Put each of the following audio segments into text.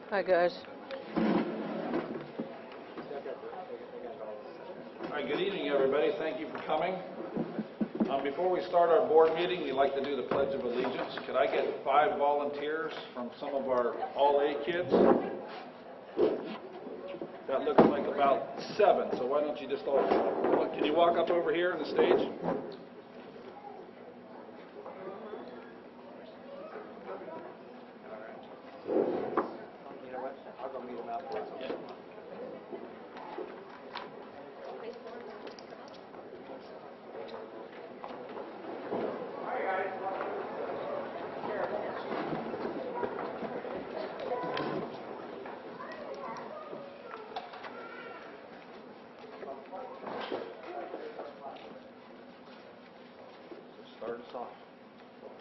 Hi, guys. All right, good evening, everybody. Thank you for coming. Before we start our board meeting, we'd like to do the Pledge of Allegiance. Could I get 5 volunteers from some of our All-A kids? That looks like about 7, so why don't you just all, can you walk up over here on the stage? I'll go meet them out there. Start us off.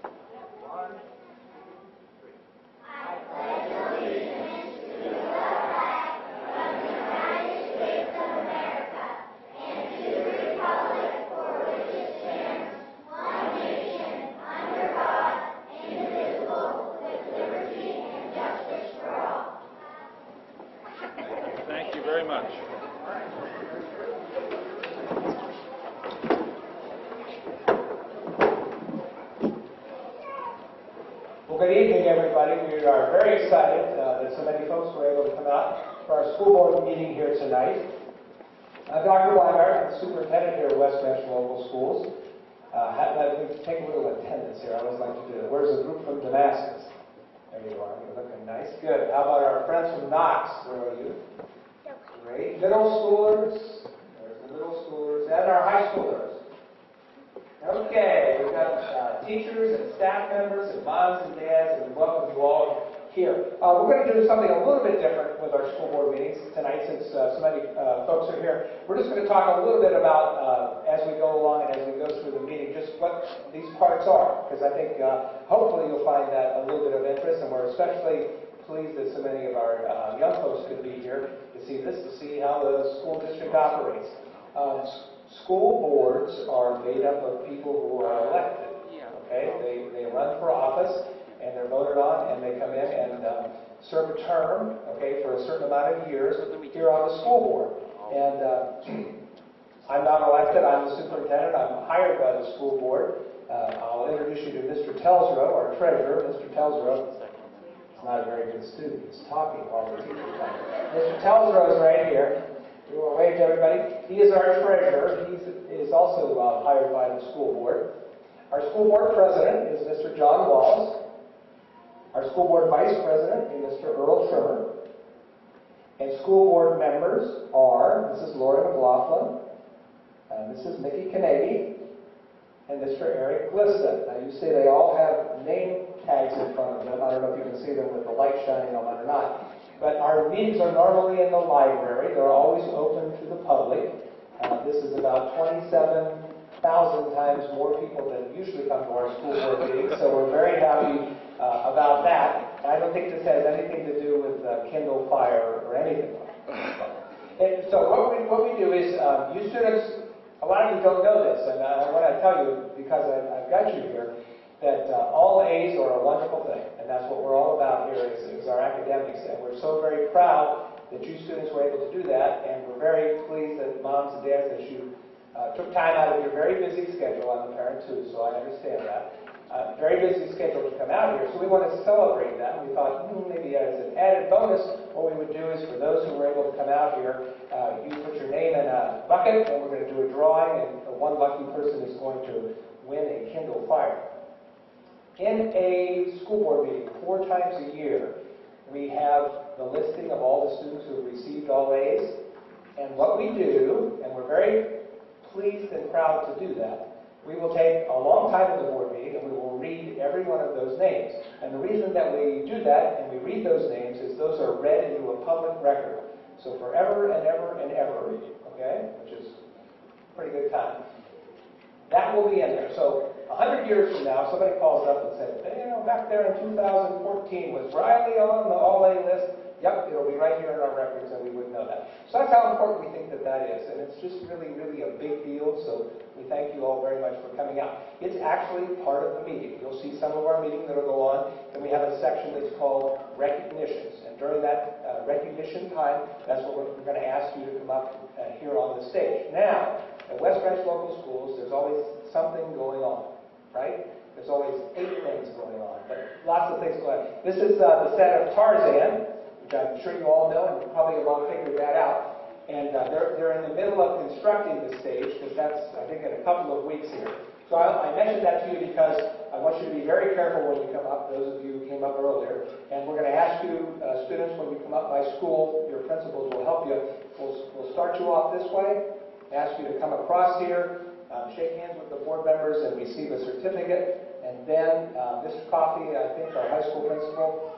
1, 2, 3. I pledge allegiance to the flag of the United States of America and to the republic for which it stands, one nation, under God, indivisible, with liberty and justice for all. Thank you very much. Well, good evening, everybody. We are very excited that so many folks were able to come out for our school board meeting here tonight. Dr. Weiner, the superintendent here at West Branch Local Schools, let me take a little attendance here. I always like to do it. Where's the group from Damascus? There you are. You're looking nice. Good. How about our friends from Knox? Where are you? Great. Middle schoolers. There's the middle schoolers and our high schoolers. Okay, we've got teachers and staff members and moms and dads, and we welcome you all here. We're going to do something a little bit different with our school board meetings tonight since so many folks are here. We're just going to talk a little bit about, as we go along and as we go through the meeting, just what these parts are, because I think hopefully you'll find that a little bit of interest, and we're especially pleased that so many of our young folks could be here to see this, to see how the school district operates. School boards are made up of people who are elected. Okay, they run for office and they're voted on, and they come in and serve a term. Okay, for a certain amount of years here on the school board. And I'm not elected. I'm the superintendent. I'm hired by the school board. I'll introduce you to Mr. Telsrow, our treasurer. Mr. Telsrow is not a very good student. He's talking while we're teaching. Mr. Telsrow is right here. We will wave to everybody. He is our treasurer. He is also hired by the school board. Our school board president is Mr. John Wallace. Our school board vice president is Mr. Earl Trimmer. And school board members are Mrs. Lori McLaughlin, Mrs. Mickey Carnegie, and Mr. Eric Glista. Now you see they all have name tags in front of them. I don't know if you can see them with the light shining on them or not. But our meetings are normally in the library. They're always open to the public. This is about 27,000 times more people than usually come to our school board meetings, so we're very happy about that. I don't think this has anything to do with Kindle Fire or anything like that. And so what we do is, you students, a lot of you don't know this, and I want to tell you, because I've got you here, that all A's are a wonderful thing, and that's what we're all about here is our academics, and we're so very proud that you students were able to do that, and we're very pleased that moms and dads, that you took time out of your very busy schedule. I'm a parent too, so I understand that. Very busy schedule to come out here, so we want to celebrate that. We thought maybe as an added bonus, what we would do is for those who were able to come out here, you put your name in a bucket, and we're going to do a drawing, and one lucky person is going to win a Kindle Fire. In a school board meeting 4 times a year, we have the listing of all the students who have received all A's. And what we do, and we're very pleased and proud to do that, we will take a long time in the board meeting and we will read every one of those names. And the reason that we do that and we read those names is those are read into a public record. So forever and ever and ever, okay, which is a pretty good time. That will be in there. So 100 years from now, somebody calls up and says, hey, back there in 2014, was Riley on the All-A list? Yep, it'll be right here in our records, and we would know that. So that's how important we think that is. And it's just really, really a big deal. So we thank you all very much much for coming out. It's actually part of the meeting. You'll see some of our meeting that'll go on, and we have a section that's called recognitions. And during that recognition time, that's what we're going to ask you to come up here on the stage. Now, at West Branch Local Schools, there's always something going on, right? There's always 8 things going on, but lots of things going on. This is the set of Tarzan, which I'm sure you all know, and you probably have all figured that out. And they're in the middle of constructing the stage, because that's, I think, in a couple of weeks here. So I mentioned that to you because I want you to be very careful when you come up, those of you who came up earlier. And we're going to ask you, students, when you come up by school, your principals will help you. We'll start you off this way, ask you to come across here, shake hands with the board members, and receive a certificate. And then Mr. Coffey, I think, our high school principal,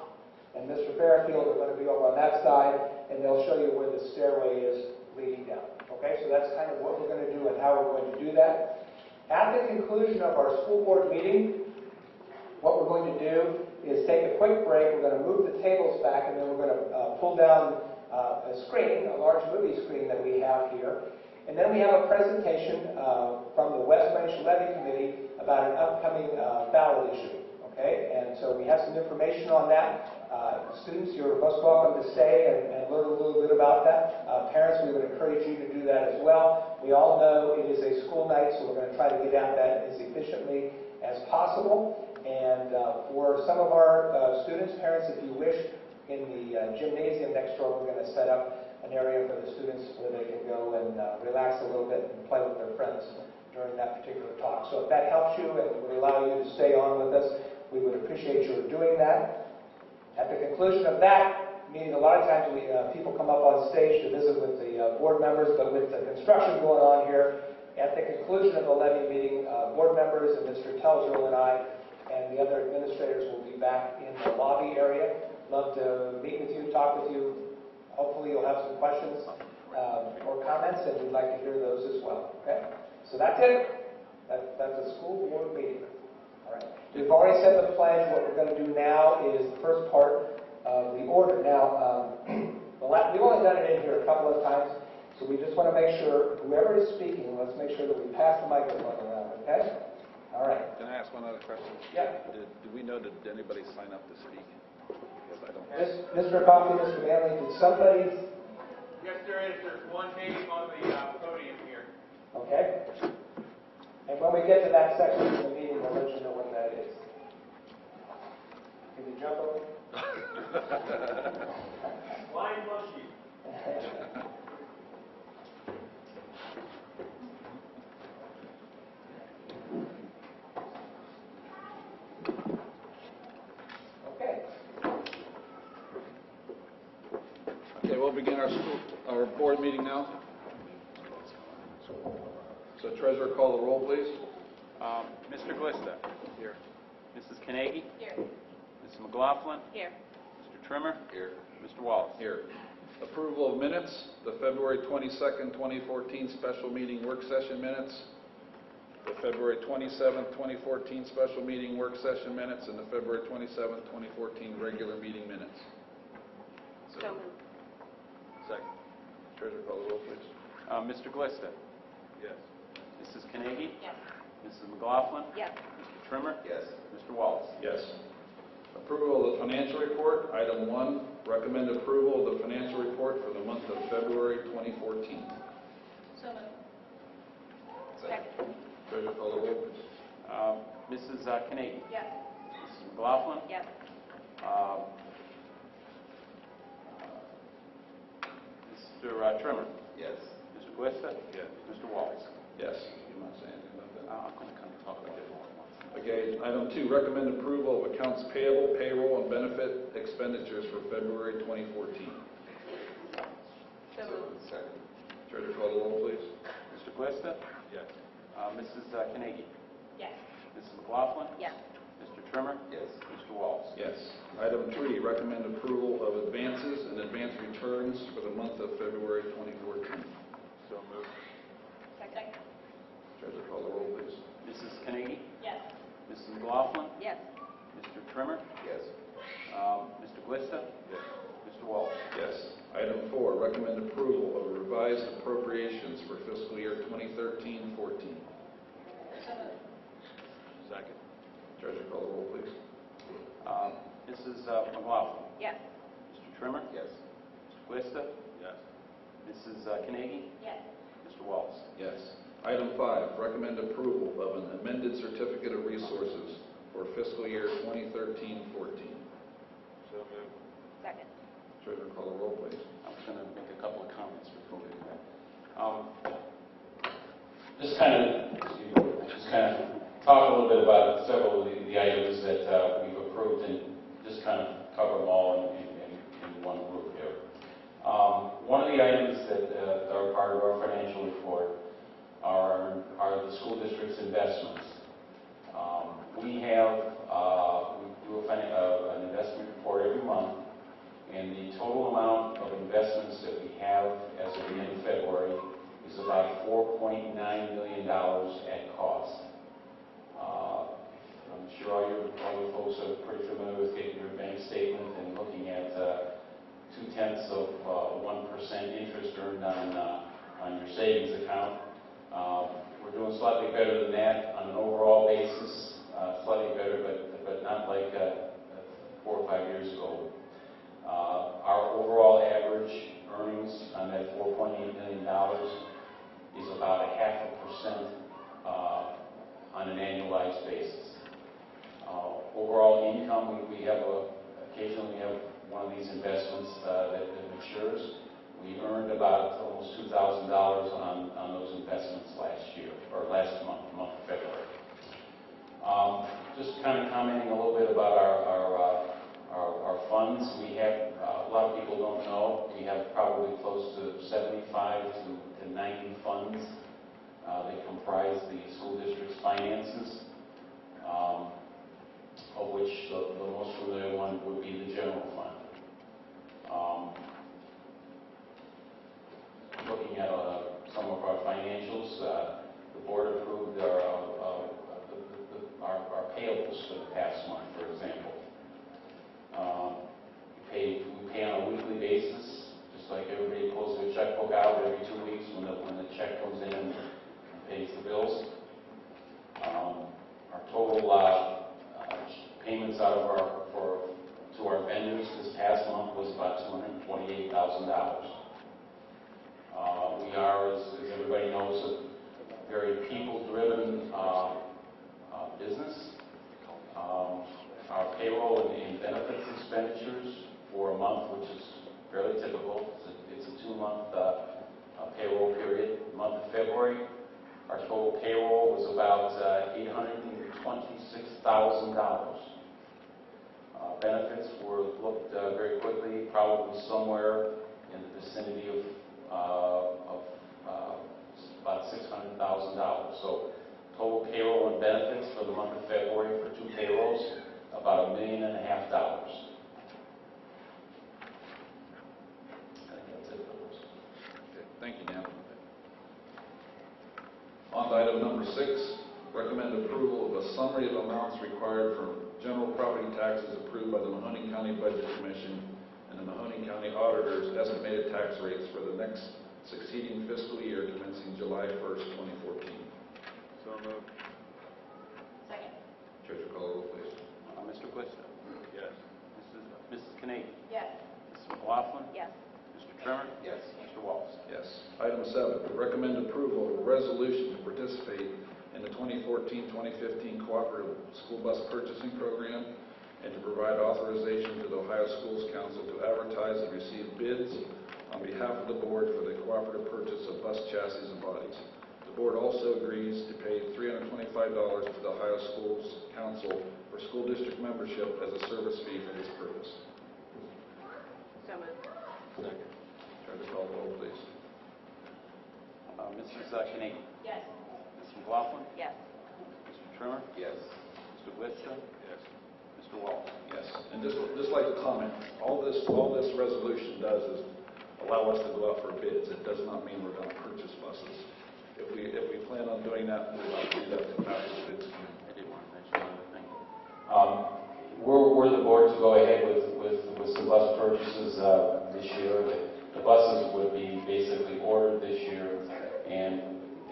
and Mr. Fairfield are going to be over on that side, and they'll show you where the stairway is leading down. Okay, so that's kind of what we're going to do and how we're going to do that. At the conclusion of our school board meeting, what we're going to do is take a quick break. We're going to move the tables back, and then we're going to pull down a screen, a large movie screen that we have here. And then we have a presentation from the West Branch Levy Committee about an upcoming ballot issue. Okay, and so we have some information on that. Students, you're most welcome to stay and learn a little bit about that. Parents, we would encourage you to do that as well. We all know it is a school night, so we're going to try to get at that as efficiently as possible. And for some of our students, parents, if you wish, in the gymnasium next door, we're going to set up an area for the students where they can go and relax a little bit and play with their friends during that particular talk. So if that helps you and would allow you to stay on with us, we would appreciate your doing that. At the conclusion of that meeting, a lot of times people come up on stage to visit with the board members, but with the construction going on here, at the conclusion of the levy meeting, board members and Mr. Telzerl and I and the other administrators will be back in the lobby area. Love to meet with you, talk with you. Hopefully you'll have some questions or comments, and we'd like to hear those as well. Okay? So that's it. That's a school board meeting. All right. We've already said the pledge. What we're going to do now is the first part of the order. Now, we've only done it in here a couple of times, so we just want to make sure whoever is speaking, let's make sure that we pass the microphone around. Okay? All right. Can I ask one other question? Yeah. Did we know, did anybody sign up to speak? Because I don't. Mr. Coffey, Mr. Manley, did somebody? Yes, there is. There's one name on the podium here. Okay. And when we get to that section of the meeting, we'll let you know what that is. Can you jump over? Blind monkey. Okay, we'll begin our board meeting now. So treasurer, call the roll, please. Mr. Glista. Here. Mrs. Carnegie. Here. Mrs. McLaughlin. Here. Mr. Trimmer. Here. Mr. Wallace. Here. Approval of minutes, the February 22nd, 2014 special meeting work session minutes, the February 27th, 2014 special meeting work session minutes, and the February 27th, 2014 regular meeting minutes. So moved. Second. Treasurer, call the roll, please. Mr. Glista. Yes. Mrs. Carnegie. Yes. Mrs. McLaughlin. Yes. Mr. Trimmer. Yes. Mr. Wallace. Yes. Approval of the financial report. Item 1, recommend approval of the financial report for the month of February 2014. So moved. Second. Treasurer, call the roll, please. Mrs. Carnegie. Yes. Mrs. McLaughlin. Yes. Mr. Trimmer. Yes. Mr. Glista. Yes. Mr. Wallace. Yes. You want to say anything about that? I'm going to come and talk about it more. Okay. Item 2, recommend approval of accounts payable, payroll, and benefit expenditures for February 2014. So moved. Second. Treasurer, call the roll, please. Mr. Glista. Yes. Mrs. Carnegie. Yes. Mrs. McLaughlin. Yes. Mr. Trimmer. Yes. Mr. Wallace. Yes. Item 3, recommend approval of advances and advance returns for the month of February 2014. So moved. Second. Treasurer, call the roll, please. Mrs. Carnegie. Yes. Mrs. McLaughlin. Yes. Mr. Trimmer. Yes. Mr. Glista. Yes. Mr. Wallace. Yes. Item 4, recommend approval of revised appropriations for fiscal year 2013-14. So moved. Mrs. McLaughlin. Yes. Mr. Trimmer? Yes. Mr. Glista? Yes. Mrs. Carnegie? Yes. Mr. Wallace? Yes. Item 5, recommend approval of an amended certificate of resources for fiscal year 2013-14. So moved. Second. Treasurer, call the roll, please. I was going to make a couple of comments before we do that. Just kind of talk a little bit about several of the items that we've approved and just kind of cover them all in one group here. One of the items that are part of our financial report are the school district's investments. We do an investment report every month, and the total amount of investments that we have as of the end of February is about $4.9 million at cost. I'm sure all you folks are pretty familiar with getting your bank statement and looking at 0.2% interest earned on your savings account. We're doing slightly better than that on an overall basis, slightly better, but not like 4 or 5 years ago. Our overall average earnings on that $4.8 million is about 0.5% on an annualized basis. Overall income, occasionally we have one of these investments that matures. We earned about almost $2,000 on those investments last month of February. Just kind of commenting a little bit about our funds. We have, a lot of people don't know, we have probably close to 75 to 90 funds that comprise the school district's finances, of which the most familiar one would be the general fund. Looking at some of our financials, the board approved our payables for the past month, for example. We pay on a weekly basis, just like everybody pulls their checkbook out every 2 weeks when the check comes in and pays the bills. Our total payments to our vendors this past month was about $228,000. We are, as everybody knows, a very people-driven business. Our payroll and benefits expenditures for a month, which is fairly typical, it's a 2-month payroll period. The month of February, our total payroll was about $826,000. Benefits were looked very quickly, probably somewhere in the vicinity of about $600,000. So total payroll and benefits for the month of February for 2 payrolls, about $1.5 million. I think that's it for those. Okay, thank you, Dan. On to item number 6, recommend approval of a summary of amounts required for general property taxes approved by the Mahoning County Budget Commission and the Mahoning County Auditor's estimated tax rates for the next succeeding fiscal year commencing July 1st, 2014. So moved. Second. Treasurer, call the roll, please. Mr. Glista? Yes. Mrs. Carnegie? Yes. Mrs. McLaughlin? Yes. Mr. Trimmer? Yes. Mr. Wallace? Yes. Item 7, recommend approval of a resolution to participate in the 2014-2015 Cooperative School Bus Purchasing Program and to provide authorization to the Ohio Schools Council to advertise and receive bids on behalf of the board for the cooperative purchase of bus chassis and bodies. The board also agrees to pay $325 to the Ohio Schools Council for school district membership as a service fee for this purpose. So moved. Second. Treasurer, call the roll, please. Mrs. Carnegie? Yes. Mrs. McLaughlin? Yes. Mr. Trimmer? Yes. Mr. Glista? Yes. Mr. Wallace? Yes. And just like to comment, all this resolution does is allow us to go out for bids. It does not mean we're going to purchase buses. If we plan on doing that, we'll do that after the bids come in. I did want to mention another thing. We're the board to go ahead with some bus purchases this year. The buses would be basically ordered this year, and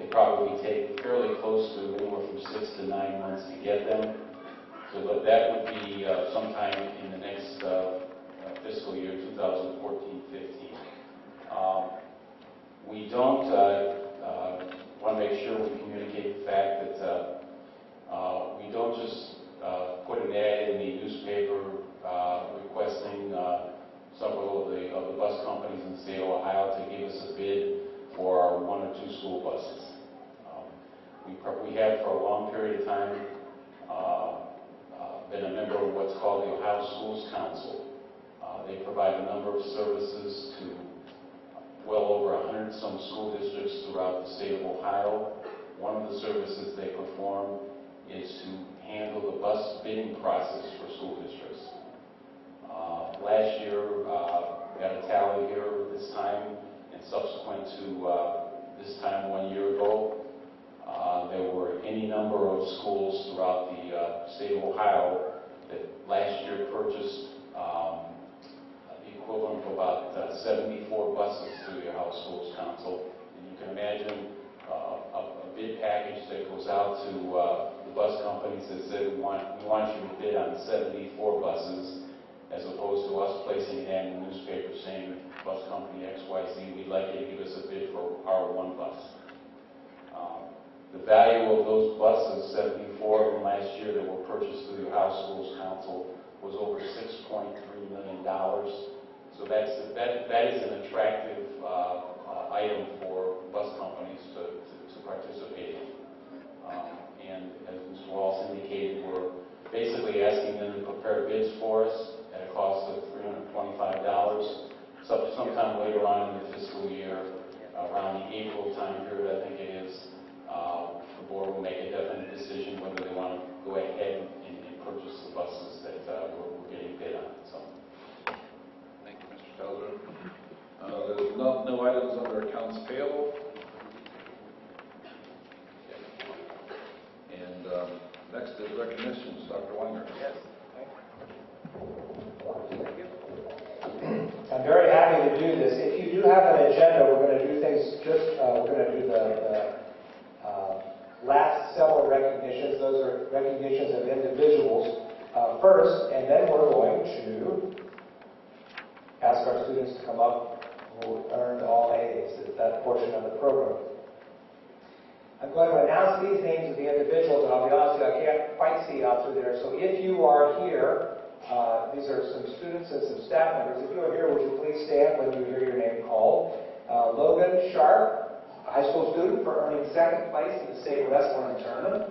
they probably take fairly close to anywhere from 6 to 9 months to get them. So, but that would be sometime in the 2014-15. We don't want to make sure we communicate the fact that we don't just put an ad in the newspaper requesting several of the bus companies in the state of Ohio to give us a bid for our 1 or 2 school buses. We have for a long period of time been a member of what's called the Ohio Schools Council. They provide a number of services to well over 100 some school districts throughout the state of Ohio. One of the services they perform is to handle the bus bidding process for school districts. Last year, we got a tally here this time, and subsequent to this time 1 year ago, there were any number of schools throughout the state of Ohio that last year purchased the equivalent of about 74 buses through the Ohio Schools Council. And you can imagine a bid package that goes out to the bus companies that said, we want you to bid on 74 buses, as opposed to us placing an ad in the newspaper saying, bus company XYZ, we'd like you to give us a bid for our 1 bus. The value of those buses, 74 of them last year that were purchased through the Ohio Schools Council, was over $6.3 million. So that is an attractive item for bus companies to participate in. And as Mr. Wallace indicated, we're basically asking them to prepare bids for us at a cost of $325. Sometime later on in the fiscal year, around the April time period, I think it is, the board will make a definite decision whether they want to go ahead and purchase the buses that we're getting bid on. So, Thank you, Mr. Telzer. There's no items under accounts payable. And next is recognitions. Dr. Weiner. Yes. I'm very happy to do this. If you do have an agenda, we're going to do things we're going to do the last several recognitions. Those are recognitions of individuals first, and then we're going to ask our students to come up who earned all A's. It's that portion of the program. I'm going to announce these names of the individuals, and I'll be honest with you, I can't quite see out through there. So if you are here, these are some students and some staff members. If you are here, would you please stand when you hear your name called? Logan Sharp, a high school student, for earning 2nd place in the state West Branch tournament.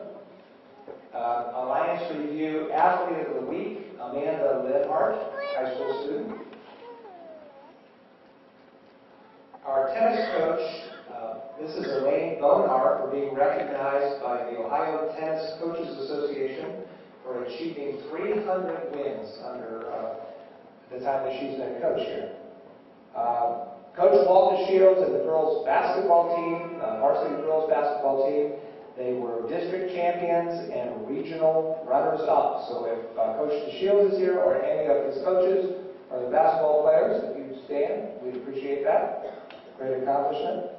Alliance Review Athlete of the Week, Amanda Linhart, high school student. Our tennis coach, this is Elaine Bonar, for being recognized by the Ohio Tennis Coaches Association for achieving 300 wins under the time that she's been coach here. Coach Walter Shields and the girls basketball team, varsity girls basketball team, they were district champions and regional runners-up. So if Coach Shields is here, or any of his coaches or the basketball players, if you stand, we'd appreciate that. Great accomplishment.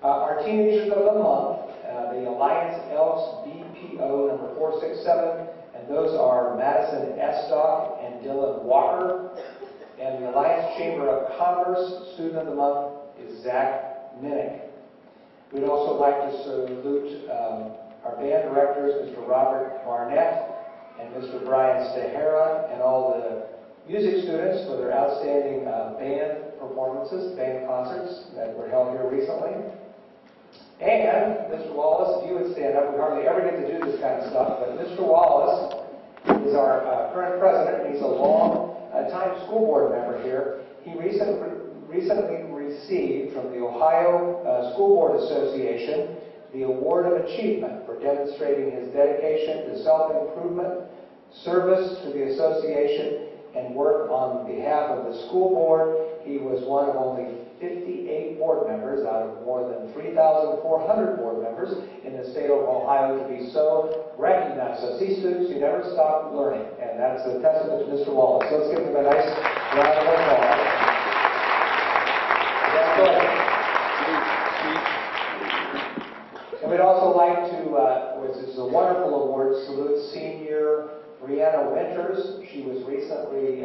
Our teenagers of the month, the Alliance Elks BPO number 467, and those are Madison Estock and Dylan Walker. And the Alliance Chamber of Commerce Student of the Month is Zach Minnick. We'd also like to salute our band directors, Mr. Robert Barnett and Mr. Brian Stahara, and all the music students for their outstanding band performances, band concerts that were held here recently. And Mr. Wallace, if you would stand up, we hardly ever get to do this kind of stuff, but Mr. Wallace is our current president, and he's a long-time school board member here. He recently received from the Ohio School Board Association the Award of Achievement for demonstrating his dedication to self-improvement, service to the association, and work on behalf of the school board. He was one of only 58 board members out of more than 3,400 board members in the state of Ohio to be so recognized. So see, students, you never stop learning, and that's a testament to Mr. Wallace. So let's give him a nice round of applause. And we'd also like to, which is a wonderful award, salute senior Brianna Winters. She was recently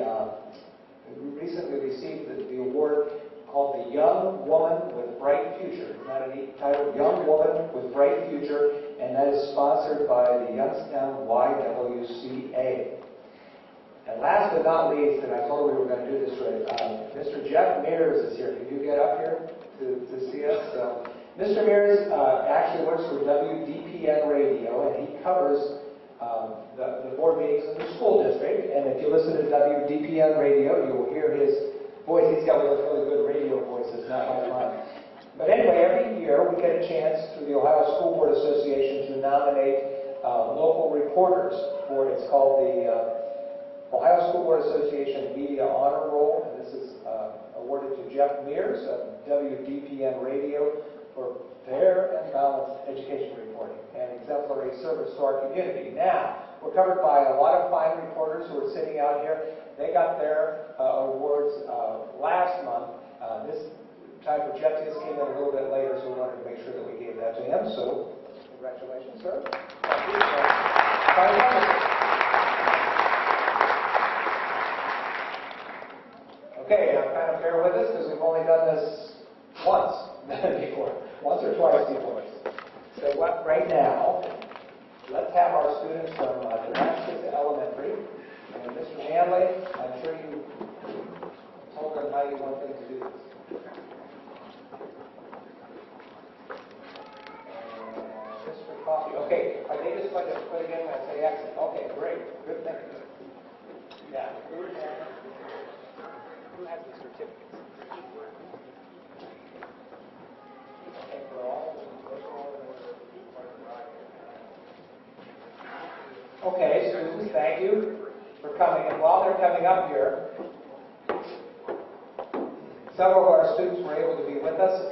who recently received the award called the Young Woman with Bright Future. Isn't that a neat title? Young Woman with Bright Future, and that is sponsored by the Youngstown YWCA. And last but not least, and I told you we were going to do this right, Mr. Jeff Mears is here. Can you get up here to see us? So, Mr. Mears actually works for WDPN Radio, and he covers the board meetings in the school district. And if you listen to WDPN Radio, you will hear his voice. He's got a really good radio voice. It's not like mine. But anyway, every year we get a chance through the Ohio School Board Association to nominate local reporters for it's called the Ohio School Board Association Media Honor Roll. And this is awarded to Jeff Mears of WDPN Radio for fair and balanced education reporting and exemplary service to our community. Now, we're covered by a lot of fine reporters who are sitting out here. They got their awards last month. This time for Jeff just came in a little bit later, so we wanted to make sure that we gave that to him. So, congratulations, sir. Thank you. Okay, now kind of bear with us because we've only done this once before. Once or twice before. So what, right now, let's have our students from Damascus Elementary. And Mr. Manley, I'm sure you told them how you want them to do this. And Mr. Coffey. Okay, are they just going to put it in and say exit? Okay, great. Good thing. Yeah. Who has the certificates? Okay, for all. Okay, students, thank you for coming. And while they're coming up here, several of our students were able to be with us.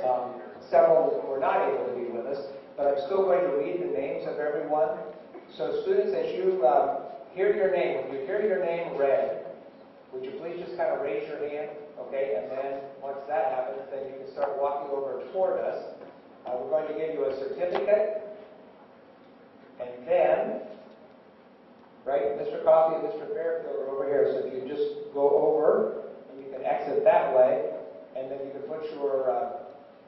Several were not able to be with us, but I'm still going to read the names of everyone. So students, as you hear your name, when you hear your name read, would you please just kind of raise your hand, okay? And then once that happens, then you can start walking over toward us. We're going to give you a certificate, and then, right, Mr. Coffey and Mr. Fairfield are over here, so if you just go over, and you can exit that way, and then you can put your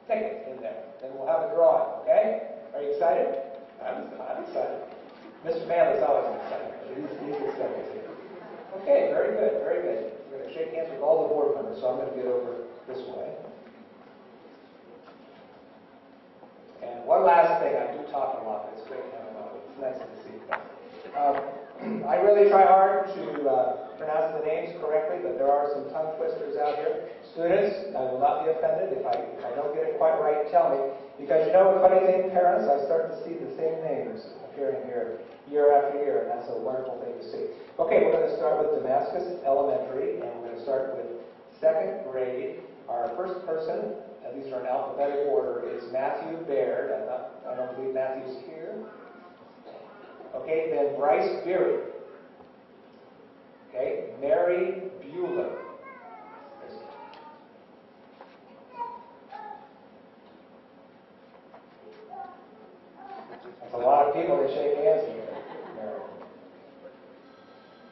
ticket in there. Then we'll have a drawing, okay? Are you excited? I'm excited. Mr. Manley's always excited. He's excited too. Okay, very good, very good. We're going to shake hands with all the board members, so I'm going to get over this way. And one last thing, I do talk a lot. It's great having you. It's nice to see you guys. I really try hard to pronounce the names correctly, but there are some tongue twisters out here. Students, I will not be offended if I don't get it quite right. Tell me, because you know, funny thing, parents, I start to see the same names appearing here year after year, and that's a wonderful thing to see. Okay, we're going to start with Damascus Elementary, and we're going to start with second grade. Our first person, and these are in alphabetical order, is Matthew Baird. I don't believe Matthew's here. Okay, then Bryce Beery. Okay, Mary Bueller. That's a lot of people that shake hands here, Mary.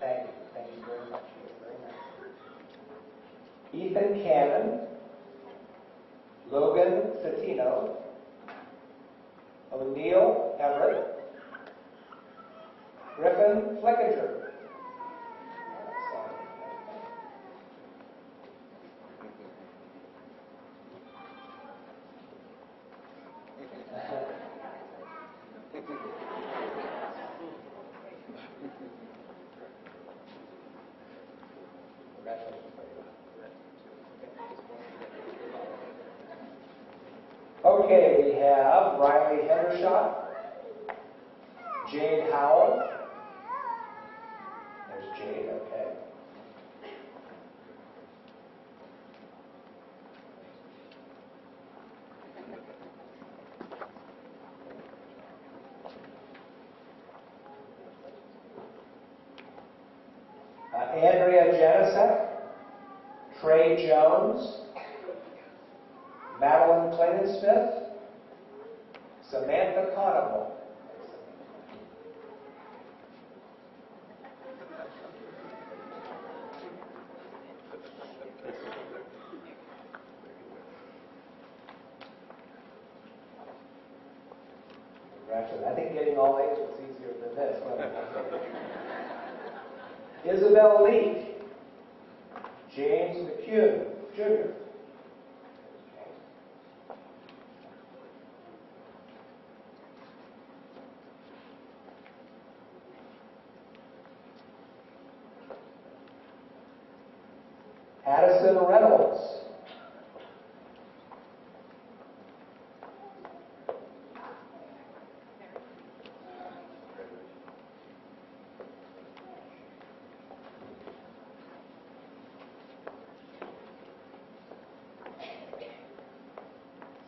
Thank you. Thank you very much. Very nice. Ethan Cannon. Logan Satino. O'Neill Everett. Griffin Flickinger. Okay, we have Riley Hendershot, Jade Howell. There's Jade, okay. Andrea Janicek, Trey Jones, Madeline Clinton-Smith, Samantha Conable. actually. I think getting all A's was easier than this. Isabel Leak. James McCune, Jr. Addison Reynolds.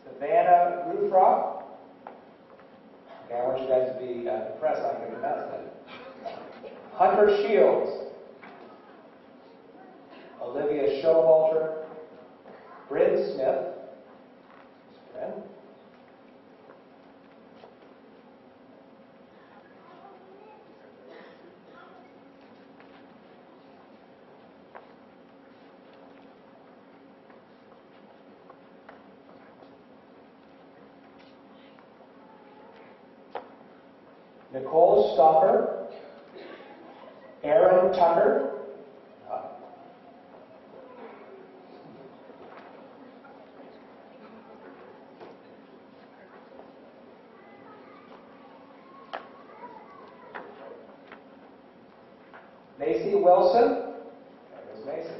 Savannah Rufrock. Okay, I want you guys to be impressed I can pronounce that. Hunter Shields. Olivia Showalter. Bryn Smith. Bryn. Nicole Stoffer, Aaron Tucker, Macy Wilson, there's Macy.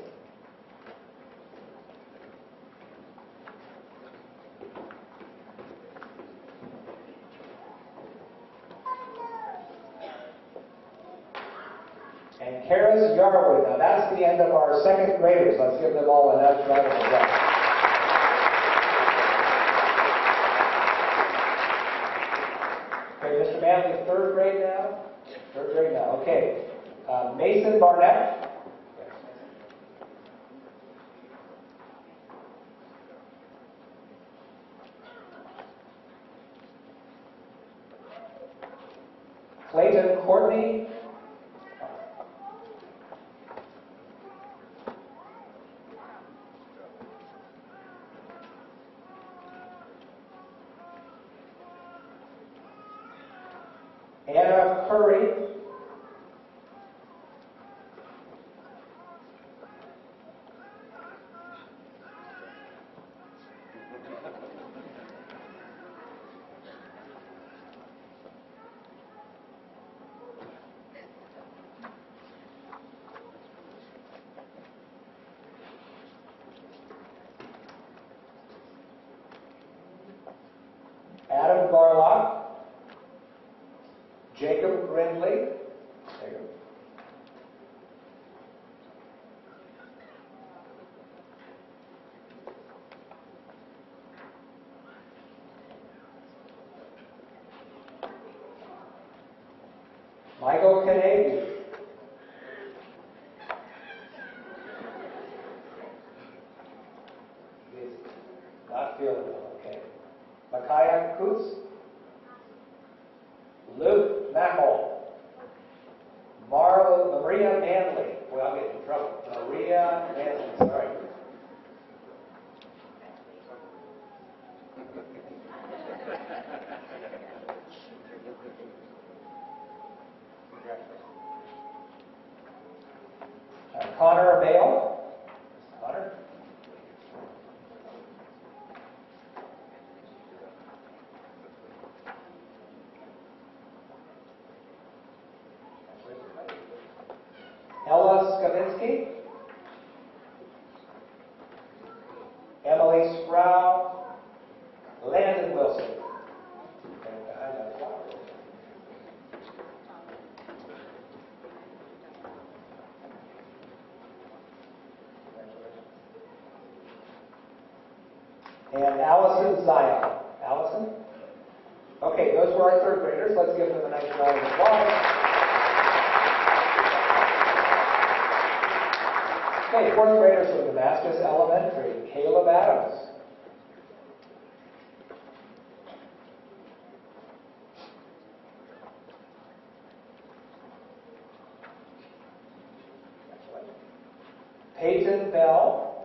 And Kara's Yarwood. Now that's the end of our second graders. Let's give them all a nice round of applause. Okay, Mr. Manley, third grade now? Third grade now, okay. Mason Barnett. Clayton Courtney. Anna Curry. Adam Garlock. Jacob Brindley. Jacob. Michael Canady. He's not feeling well, okay. Micaiah Kutz. Luke Mackel. Maria Manley. Boy, I'll get in trouble. Maria Manley, sorry. Connor Bale. Connor. Ella Skavinsky. Emily Sproul. Landon Wilson. And behind that flower. And Allison Zion. Allison? Okay, those were our third graders. Let's give them a nice round of applause. Okay, fourth graders from Damascus Elementary, Caleb Adams. Peyton Bell.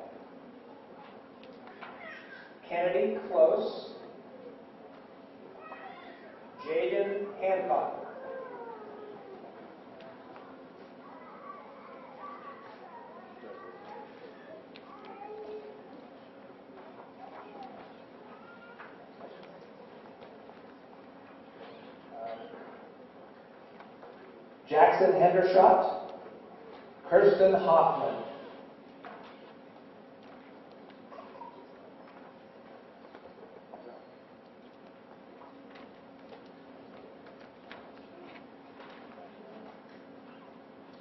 Kennedy Close. Jaden Jackson Hendershot, Kirsten Hoffman.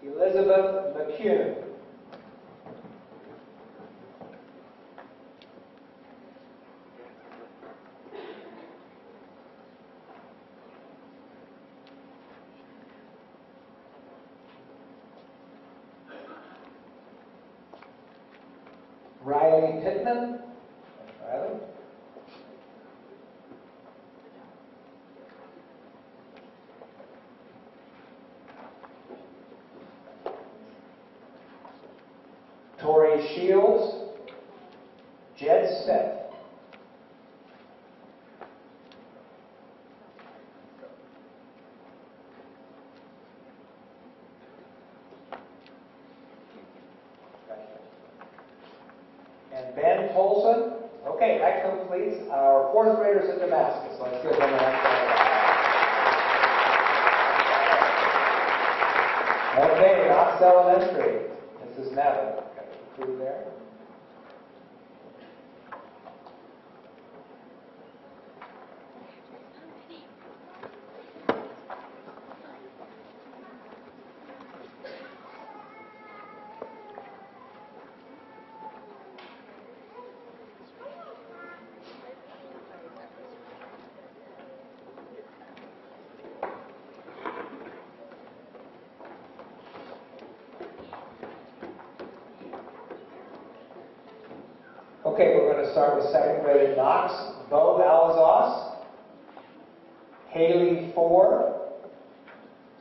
Elizabeth McCune. Riley Pittman. Riley. Tori Shields. Jed Smith. And Ben Tolson. Okay, that completes our fourth graders in Damascus. Let's give them a hand. Okay, Knox Elementary. Mrs. Neville. Got the crew there. Okay, we're going to start with second grade at Knox. Bo Alazos, Haley Ford,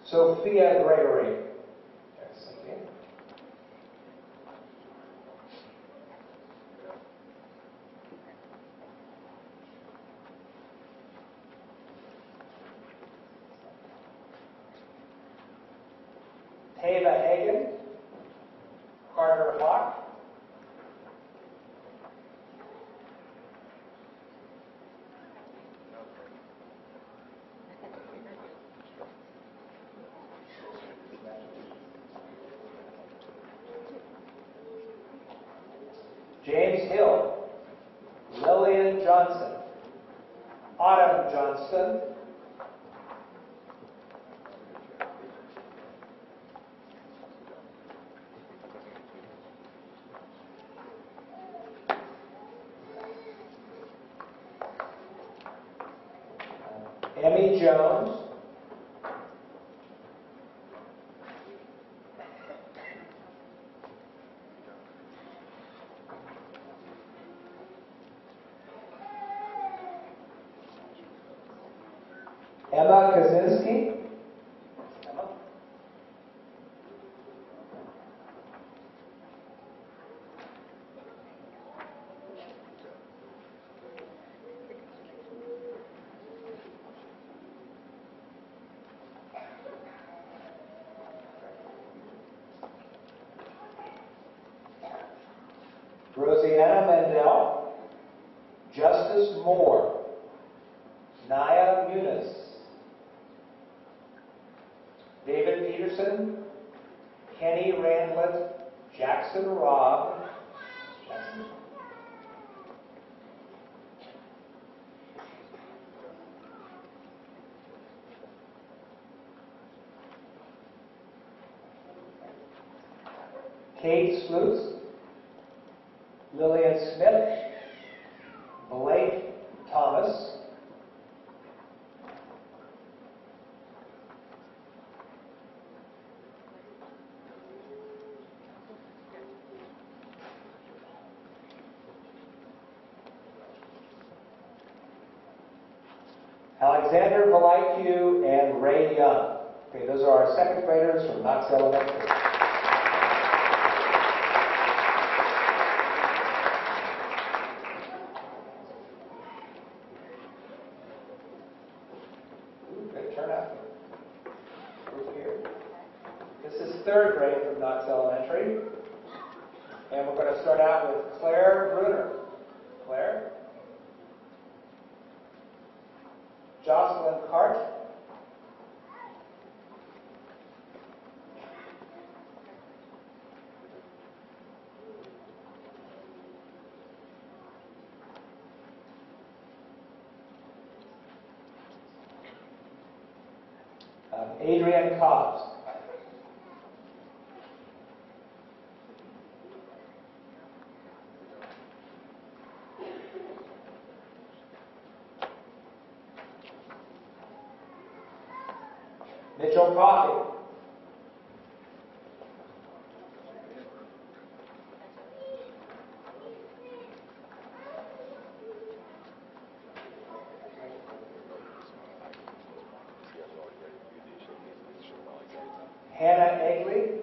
Sophia Gregory. There's Sophia. Tava Hagen, Carter Hawk, James Hill, Lillian Johnson, Autumn Johnston, Emmy Jones, Emma Kaczynski. Emma. Rosianna Mendel, Justice Moore, Naya Muniz, David Peterson, Kenny Randlett, Jackson Robb, Kate Sleuth, Lillian Smith, Blake Thomas, Alexander Valaicu, and Ray Young. Okay, those are our second graders from Knox Elementary. Ooh, good turnout. Group here. This is third grade from Knox Elementary. And we're going to start out with Claire Bruner. Claire. Jocelyn Cart, Adrian Cobbs. Mitchell Coffey. Hannah Egley.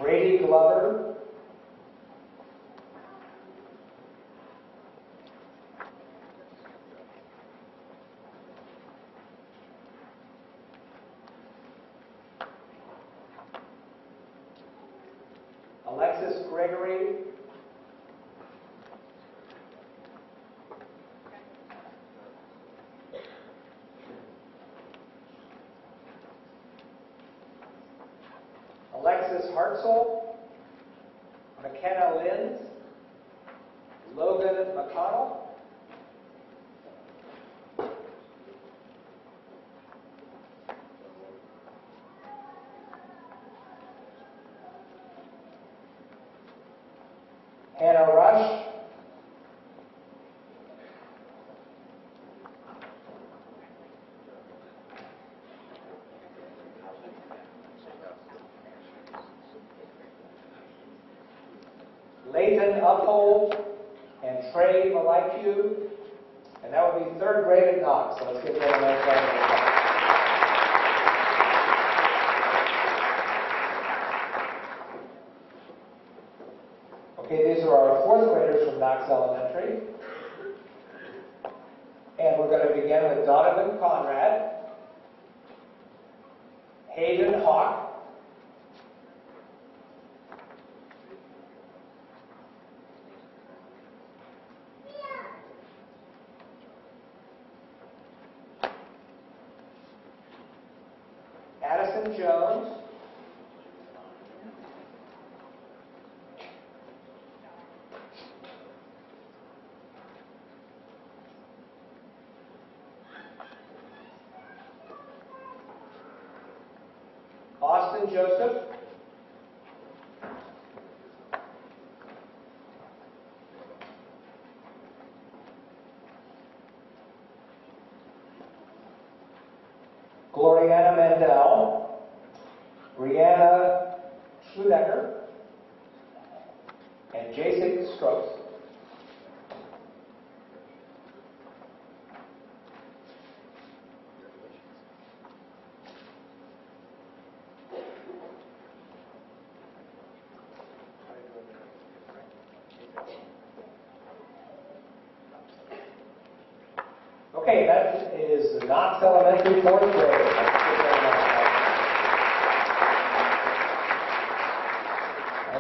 Brady Glover. Alexis Gregory. Alexis Hartzell. McKenna Linz. Logan McConnell. Hannah Rush. Leighton Uphold and Trey Malikiu. And that would be third grade at Knox. So let's give them a nice round of applause. Okay, these are our fourth graders from Knox Elementary. And we're going to begin with Donovan Conrad, Hayden Hawk, Addison Jones, Austin Joseph, Gloriana Mandel, Brianna Schludecker, and Jason Strokes. Okay, that is the Knox Elementary fourth grade.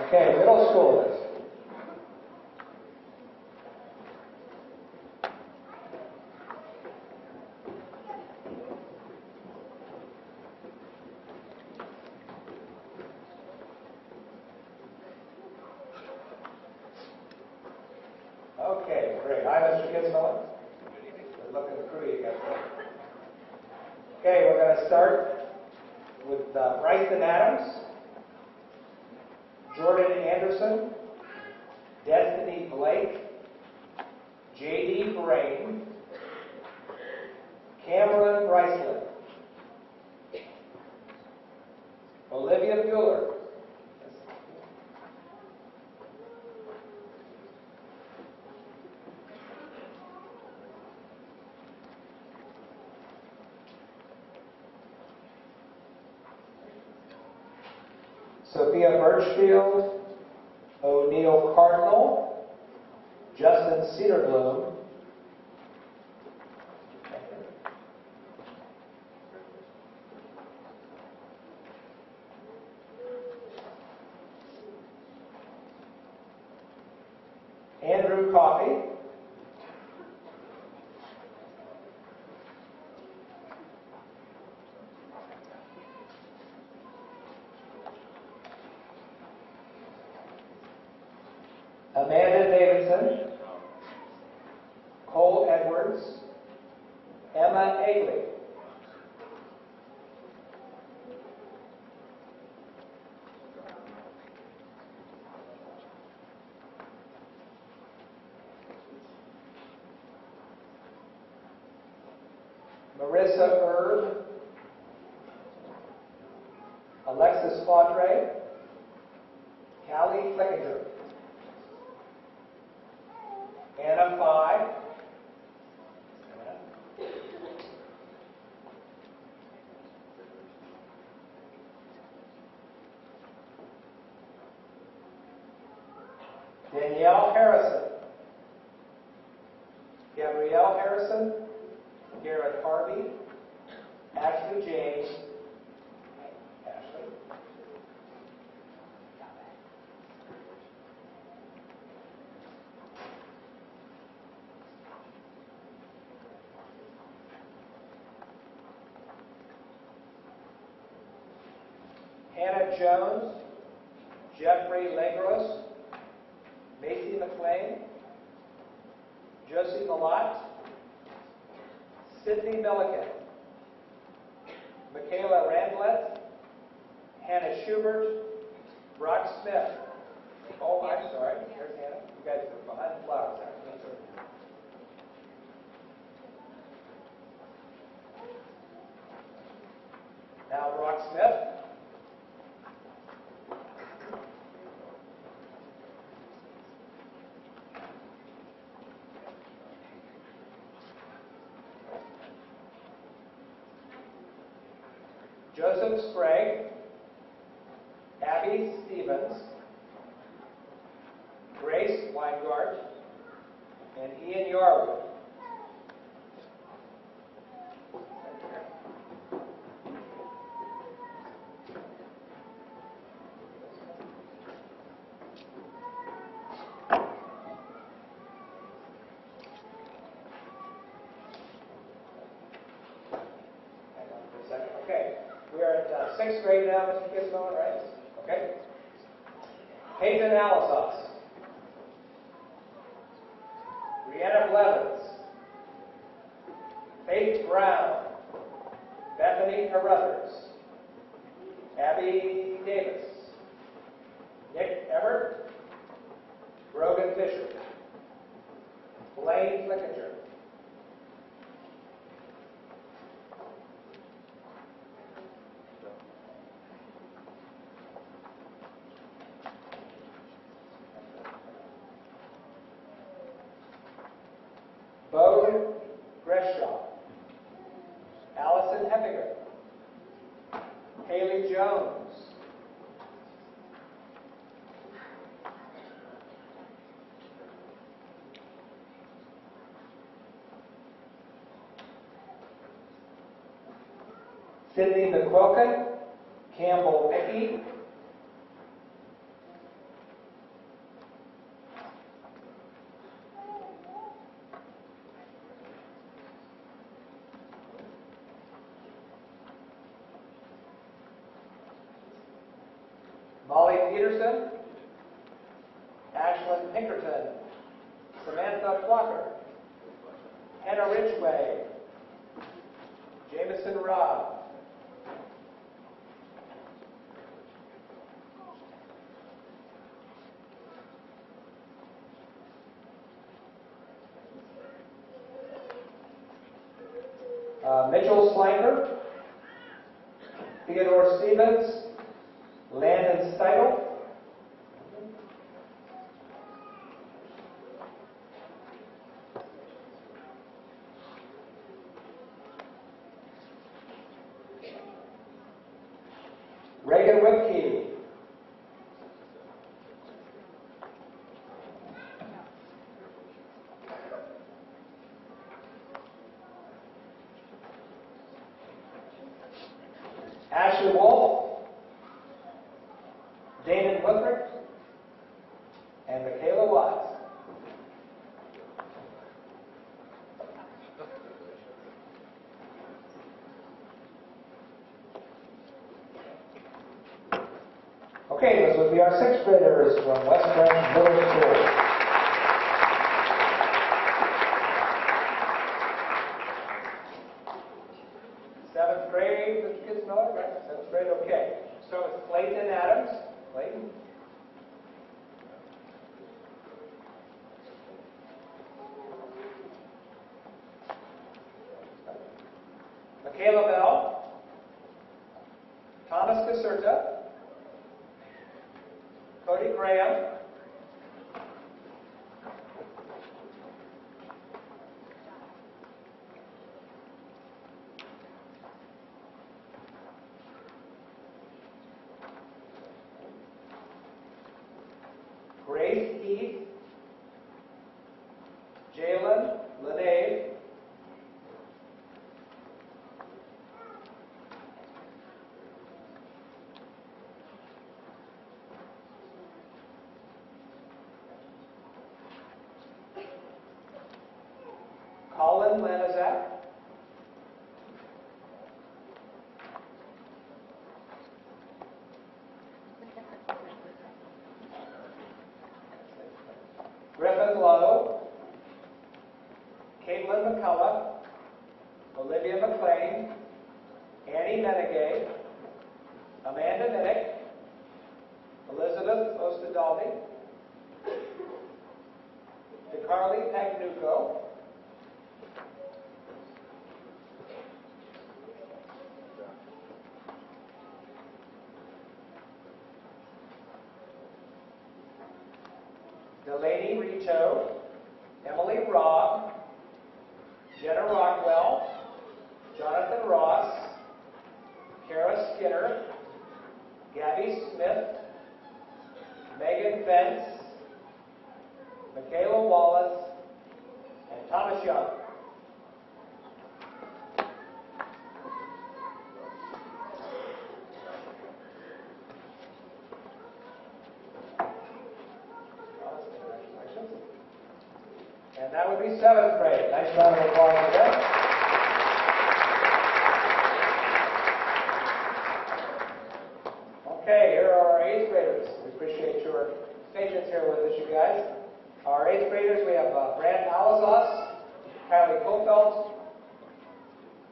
Okay, middle schoolers. Okay, great. Hi, Mr. Kinsmiller. We're looking through you guys. Okay, we're going to start with Bryson Adams, Jordan Anderson, Destiny Blake, J.D. Brain, Cameron Bryceland, Olivia Bueller, Sophia Birchfield, O'Neill Cardinal, Justin Cedarbloom, Andrew Coffey, Amanda Davidson, Cole Edwards, Emma Agley. Marissa Erb, Alexis Fautre, Callie Flickinger, Anna Pye, Danielle Harrison, Gabrielle Harrison, Garrett Harvey, Ashley James, Hannah Jones, Jeffrey Legros, Macy McLean, Josie Malott, Sydney Milliken, Michaela Randlett, Hannah Schubert, Brock Smith. Oh, I'm sorry. There's Hannah. You guys are behind the flowers there. That's right. Now Brock Smith. Joseph Sprague, Abby Stevens, Grace Weingart, and Ian Yarwood. Okay, we are at sixth grade now, Mr. Gizmo, right? Okay. Peyton Alisas, Brianna Blevins, Faith Brown, Bethany Carruthers, Abby Davis, Nick Everett, Brogan Fisher, Blaine Flickinger, Bode Greshaw, Allison Heppinger, Haley Jones, Sydney McQuilkin, Campbell Mickey, Molly Peterson, Ashlyn Pinkerton, Samantha Plucker, Hannah Ridgway, Jameson Robb, Mitchell Slanker, Theodore Stevens, Landon Steidel, Reagan Whipkey, Ashley Wolf, Damon Woodrick, and Michaela Watts. Okay, those would be our sixth graders from West Branch Middle School. grade, okay. Start with Clayton Adams. Clayton. Michaela Bell. Thomas Caserta. Cody Graham. Grace Heath. Jalen Lenave. Colin Lanazak. Griffin Lowe. Caitlin McCullough. Olivia McLean. Annie Menegay. Amanda Minnick. Elizabeth Ostadaldi. DeCarly Pagnuco. Delaney Rito, Emily Robb, Jenna Rockwell, Jonathan Ross, Kara Skinner, Gabby Smith, Megan Fentz, Michaela Wallace, and Thomas Young. And that would be 7th grade. Nice round of applause for them. Okay, here are our 8th graders. We appreciate your patience here with us, you guys. Our 8th graders, we have Brant Alazos, Kylie Kofelt,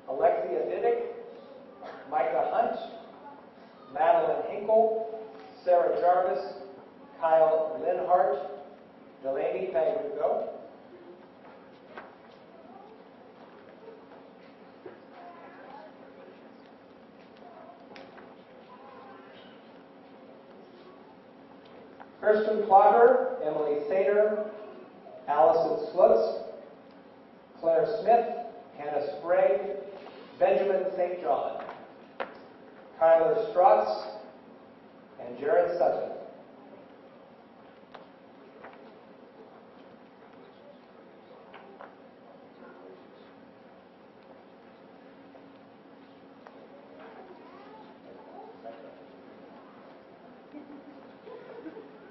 Alexia Diddick, Micah Hunt, Madeline Hinkle, Sarah Jarvis, Kyle Linhart, Delaney Pagnuco. Kirsten Plogger, Emily Sater, Allison Slutz, Claire Smith, Hannah Sprague, Benjamin St. John, Kyler Strotz, and Jared Sutton.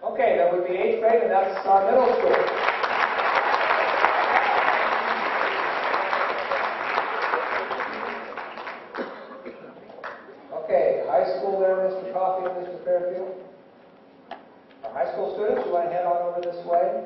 Okay, that would be 8th grade, and that's our middle school. Okay, high school there, Mr. Coffey and Mr. Fairfield. Our high school students, you want to head on over this way?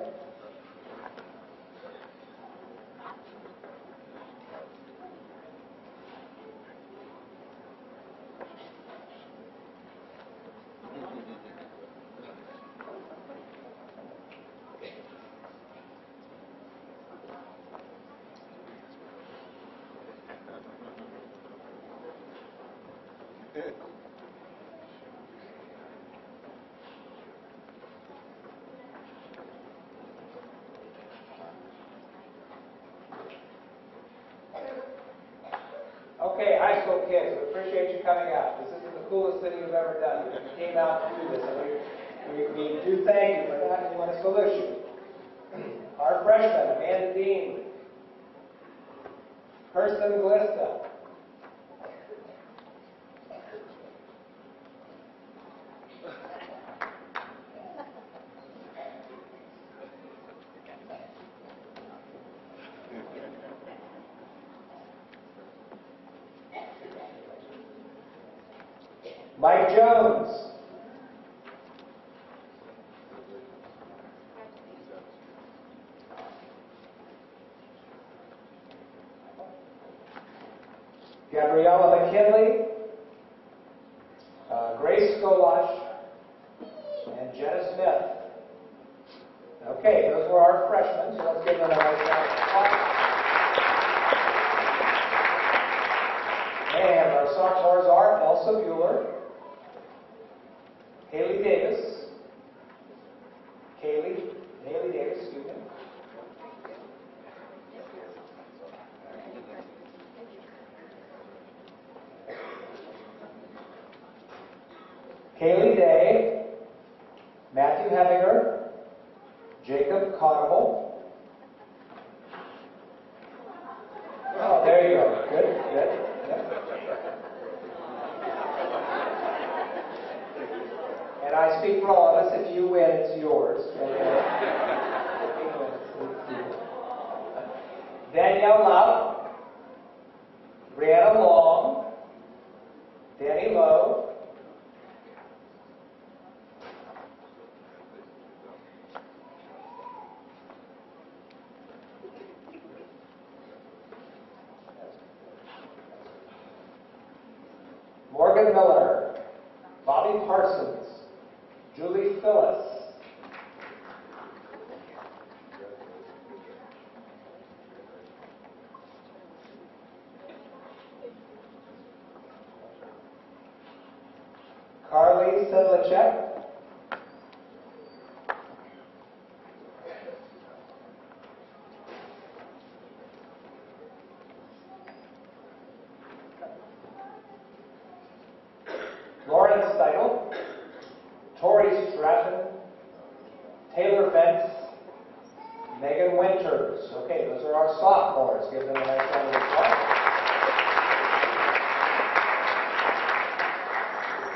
Okay, high school kids, we appreciate you coming out. This isn't the coolest thing you've ever done. You came out to do this, and we do thank you for that, and we want to salute you. Our freshmen, Amanda Dean, Kirsten Glista, Mike Jones, Gabriella McKinley, Okay, those were our freshmen, so let's give them a nice round of applause. And our sophomores are Elsa Bueller, Haley Davis, Haley Davis, excuse me. Kaylee Day, Matthew Heminger, Jacob Connell. Oh, there you go. Good, good. And I speak for all of us. If you win, it's yours. Danielle Love, Brianna Long, Danny Lowe, Morgan Miller, Bobby Parsons, Julie Phyllis, Carly Sedlacek, Lauren Steitel, Tori Stratton, Taylor Vance, Megan Winters. Okay, those are our sophomores. Give them a nice round of applause.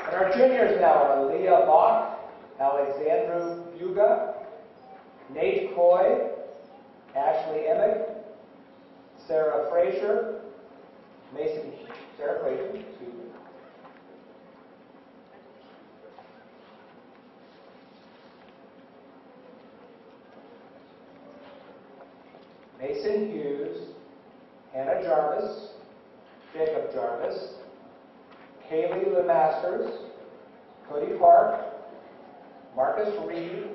And our juniors now are Leah Bach, Alexandru Buga, Nate Coy, Ashley Emick, Sarah Frazier, Sarah Frazier, excuse me. Mason Hughes, Hannah Jarvis, Jacob Jarvis, Kaylee LeMasters, Cody Park, Marcus Reed,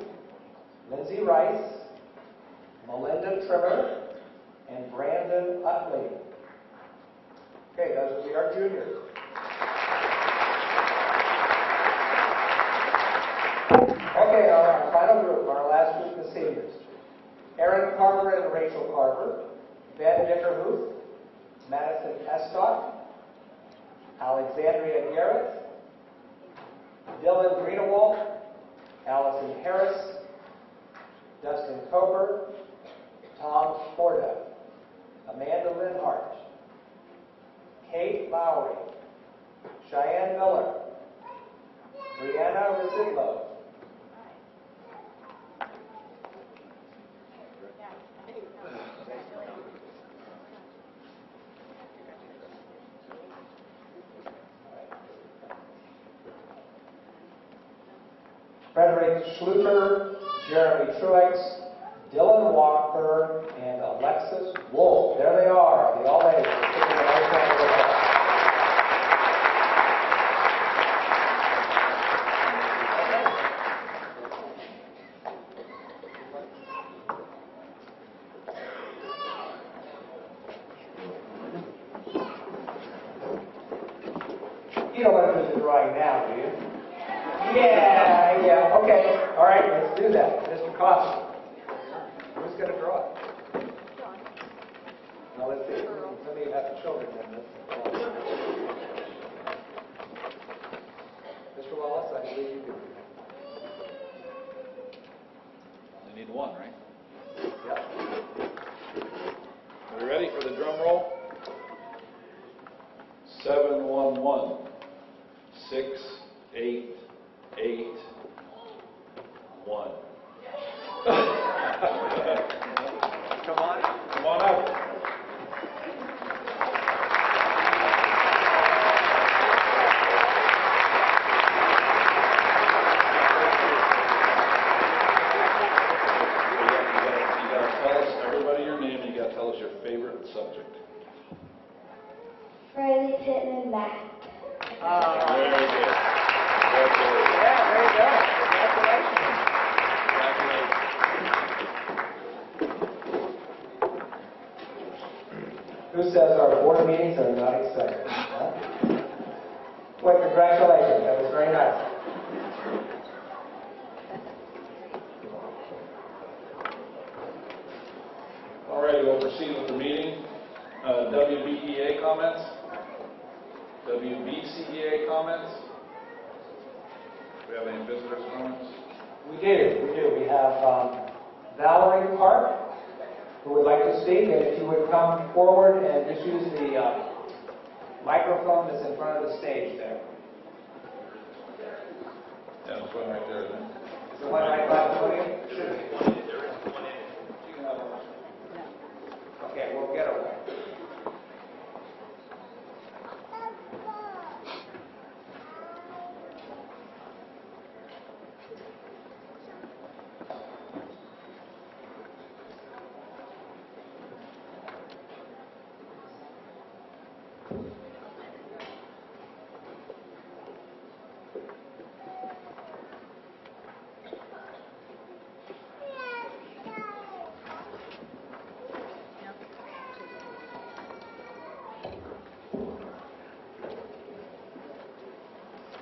Lindsay Rice, Melinda Trimmer, and Brandon Utley. Okay, those will be our juniors. Okay, our final group, our last group, the seniors. Erin Carver and Rachel Carver, Ben Dickerhuth, Madison Estott, Alexandria Garrett, Dylan Greenewald, Allison Harris, Dustin Coper, Tom Porta, Amanda Linhart, Kate Lowry, Cheyenne Miller, Brianna Rizitlo, Frederick Schluter, Jeremy Truex, Dylan Walker, and Alexis Wolf. There they are, the All-A's. You don't want to do the drawing now, do you? Yeah, okay. All right, let's do that. Mr. Costa, who's going to draw it? Now, let's see. Some of you have the children in this. Mr. Wallace, I believe you do. Only need one, right? Yeah. Are we ready for the drum roll? 711 688 1. Come on. Come on up. You gotta tell us, everybody, your name. You gotta tell us your favorite subject. Riley Pittman Math. Very good. Yeah, there you go. Congratulations. Congratulations. Who says our board meetings are not exciting? Huh? Well, congratulations. That was very nice. All right, we'll proceed with the meeting. WBEA comments? WBCEA comments? Do we have any visitors' comments? We do. We have Valerie Park, who would like to speak, and if you would come forward and just use the microphone that's in front of the stage there. Yeah, there's one right there then. Is the one right by the podium? Okay, we'll get her one.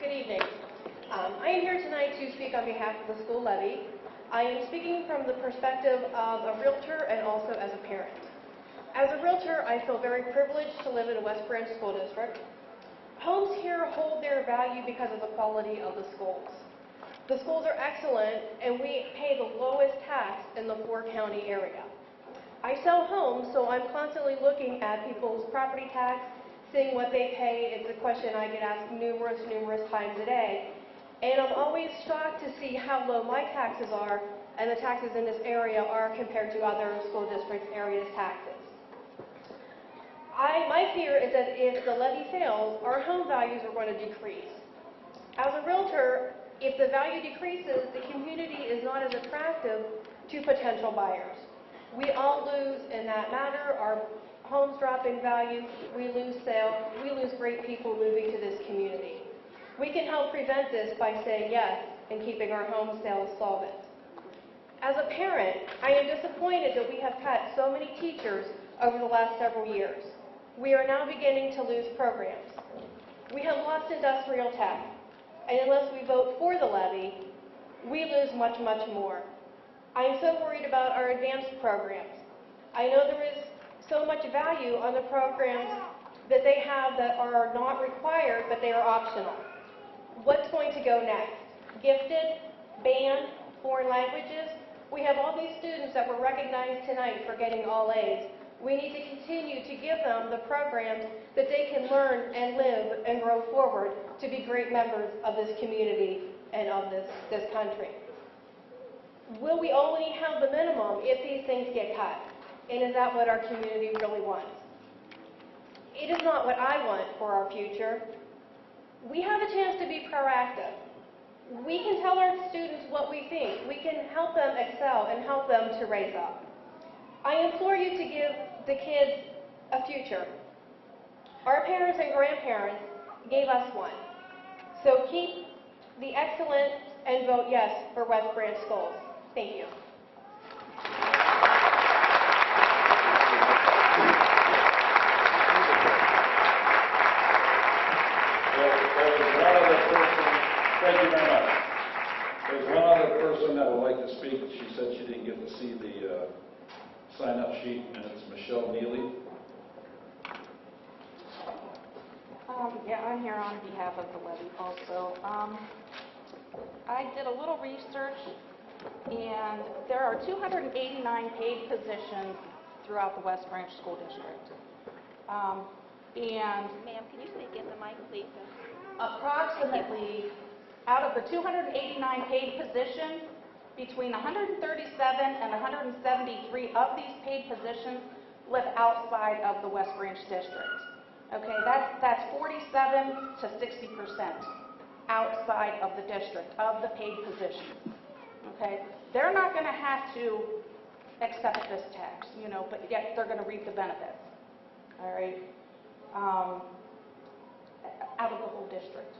Good evening. I am here tonight to speak on behalf of the school levy. I am speaking from the perspective of a realtor and also as a parent. As a realtor, I feel very privileged to live in a West Branch school district. Homes here hold their value because of the quality of the schools. The schools are excellent, and we pay the lowest tax in the 4-county area. I sell homes, so I'm constantly looking at people's property tax, seeing what they pay. It's a question I get asked numerous times a day. And I'm always shocked to see how low my taxes are and the taxes in this area are compared to other school districts' areas' taxes. My fear is that if the levy fails, our home values are going to decrease. As a realtor, if the value decreases, the community is not as attractive to potential buyers. We all lose in that matter. Our homes drop in value, we lose sales, we lose great people moving to this community. We can help prevent this by saying yes and keeping our home sales solvent. As a parent, I am disappointed that we have cut so many teachers over the last several years. We are now beginning to lose programs. We have lost industrial tech, and unless we vote for the levy, we lose much more. I am so worried about our advanced programs. I know there is so much value on the programs that they have that are not required, but they are optional. What's going to go next? Gifted, band, foreign languages? We have all these students that were recognized tonight for getting all A's. We need to continue to give them the programs that they can learn and live and grow forward to be great members of this community and of this country. Will we only have the minimum if these things get cut? And is that what our community really wants? It is not what I want for our future. We have a chance to be proactive. We can tell our students what we think. We can help them excel and help them to raise up. I implore you to give the kids a future. Our parents and grandparents gave us one. So keep the excellence and vote yes for West Branch schools. Thank you. Thank you very much. There's one other person that would like to speak. She said she didn't get to see the sign-up sheet, and it's Michelle Neely. Yeah, I'm here on behalf of the levy also. I did a little research, and there are 289 paid positions throughout the West Branch School District. And Ma'am, can you speak in the mic, please? approximately, out of the 289 paid positions, between 137 and 173 of these paid positions live outside of the West Branch District. Okay, that's 47 to 60% outside of the district, of the paid positions. Okay, they're not going to have to accept this tax, but yet they're going to reap the benefits. All right, out of the whole district.